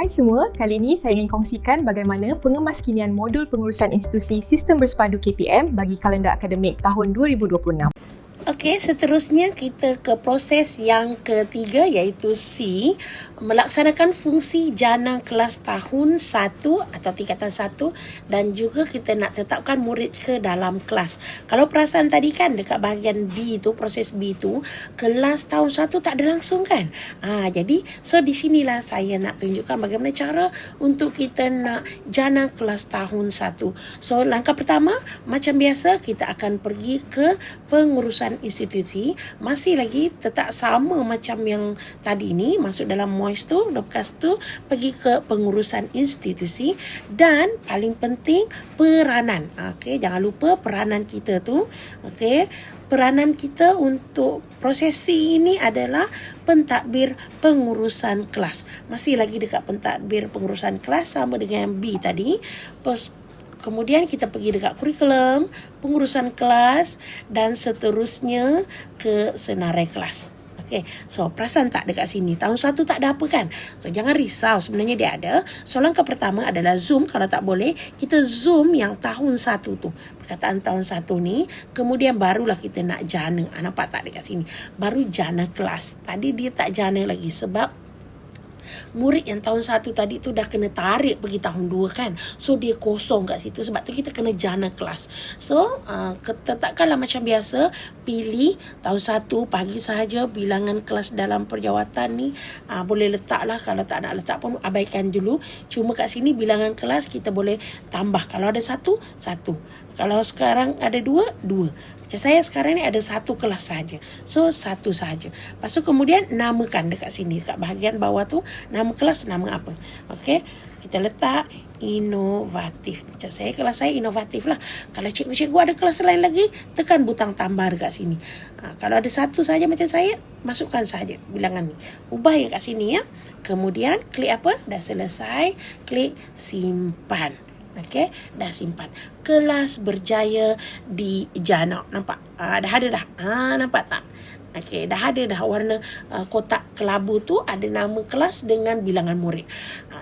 Hai semua, kali ini saya ingin kongsikan bagaimana pengemaskinian modul pengurusan institusi Sistem Bersepadu KPM bagi kalender akademik tahun 2026. Okey, seterusnya kita ke proses yang ketiga iaitu C, melaksanakan fungsi jana kelas tahun 1 atau tingkatan 1 dan juga kita nak tetapkan murid ke dalam kelas. Kalau perasan tadi kan dekat bahagian B tu, proses B tu, kelas tahun 1 tak ada langsung kan? Jadi di sinilah saya nak tunjukkan bagaimana cara untuk kita nak jana kelas tahun 1. So langkah pertama macam biasa kita akan pergi ke pengurusan institusi, masih lagi tetap sama macam yang tadi ni, masuk dalam MOIS tu, lepas tu pergi ke pengurusan institusi dan paling penting peranan. Okey, jangan lupa peranan kita tu. Okey, peranan kita untuk prosesi ini adalah pentadbir pengurusan kelas. Masih lagi dekat pentadbir pengurusan kelas sama dengan B tadi. Kemudian kita pergi dekat kurikulum, pengurusan kelas dan seterusnya ke senarai kelas. Okey, so perasan tak dekat sini? Tahun 1 tak ada apa kan? So jangan risau, sebenarnya dia ada. So langkah pertama adalah zoom. Kalau tak boleh, kita zoom yang tahun 1 tu. Perkataan tahun 1 ni, kemudian barulah kita nak jana. Nampak tak dekat sini? Baru jana kelas. Tadi dia tak jana lagi sebab murid yang tahun 1 tadi tu dah kena tarik pergi tahun 2 kan. So dia kosong kat situ. Sebab tu kita kena jana kelas. So tetapkanlah macam biasa. Pilih tahun 1 pagi sahaja bilangan kelas dalam perjawatan ni. Boleh letaklah. Kalau tak nak letak pun abaikan dulu. Cuma kat sini bilangan kelas kita boleh tambah. Kalau ada 1, 1. Kalau sekarang ada 2, 2. Macam saya sekarang ni ada 1 kelas saja. So 1 saja. Lepas tu kemudian namakan dekat sini. Dekat bahagian bawah tu. Nama kelas nama apa. Okey. Kita letak inovatif. Macam saya, kelas saya inovatif lah. Kalau cikgu-cikgu ada kelas lain lagi, tekan butang tambah dekat sini. Kalau ada 1 saja macam saya, masukkan saja bilangan ni. Ubah yang kat sini ya. Kemudian klik apa? Dah selesai. Klik simpan. Okey, dah simpan. Kelas berjaya di jana. Nampak? Dah ada dah. Nampak tak? Okey, dah ada dah warna kotak kelabu tu ada nama kelas dengan bilangan murid.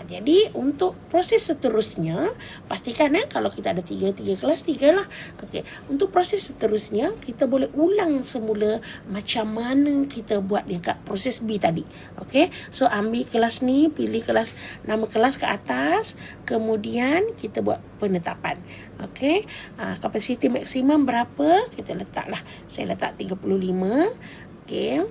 Jadi untuk proses seterusnya, pastikan kalau kita ada 3 kelas, 3 lah. Okey, untuk proses seterusnya kita boleh ulang semula macam mana kita buat dekat proses B tadi. Okey, so ambil kelas ni, pilih kelas, nama kelas ke atas, kemudian kita buat penetapan. Okey, kapasiti maksimum berapa? Kita letaklah. Saya letak 35. Okey.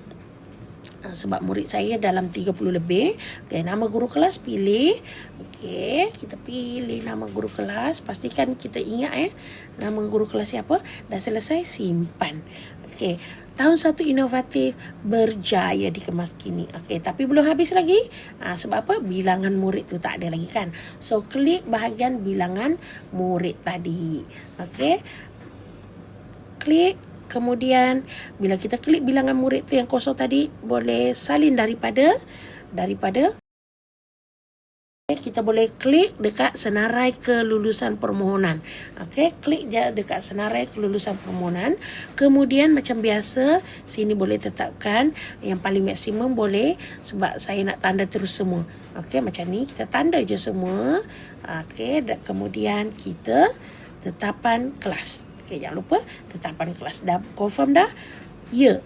Sebab murid saya dalam 30 lebih. Okay, nama guru kelas pilih. Okey, kita pilih nama guru kelas. Pastikan kita ingat nama guru kelas siapa. Dah selesai, simpan. Okey, tahun 1 inovatif berjaya dikemas kini. Okey, tapi belum habis lagi. Sebab apa? Bilangan murid tu tak ada lagi kan. So klik bahagian bilangan murid tadi. Okey. Klik. Kemudian bila kita klik bilangan murid tu yang kosong tadi, boleh salin daripada kita boleh klik dekat senarai kelulusan permohonan. Okey, klik je dekat senarai kelulusan permohonan. Kemudian macam biasa, sini boleh tetapkan yang paling maksimum boleh sebab saya nak tanda terus semua. Okey, macam ni kita tanda je semua. Okey, kemudian kita tetapan kelas. Okay, jangan lupa tetapan kelas. Dah confirm dah? Ya.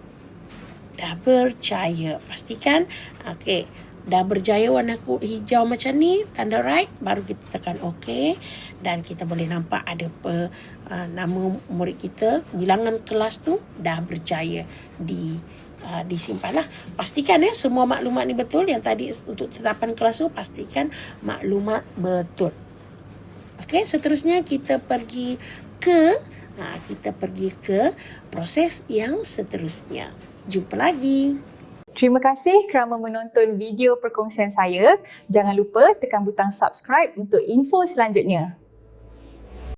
Dah berjaya. Pastikan. Okey. Dah berjaya warna hijau macam ni. Tanda right. Baru kita tekan OK. Dan kita boleh nampak ada nama murid kita. Bilangan kelas tu dah berjaya disimpan lah. Pastikan semua maklumat ni betul. Yang tadi untuk tetapan kelas tu, pastikan maklumat betul. Okey, seterusnya kita pergi ke proses yang seterusnya. Jumpa lagi. Terima kasih kerana menonton video perkongsian saya. Jangan lupa tekan butang subscribe untuk info selanjutnya.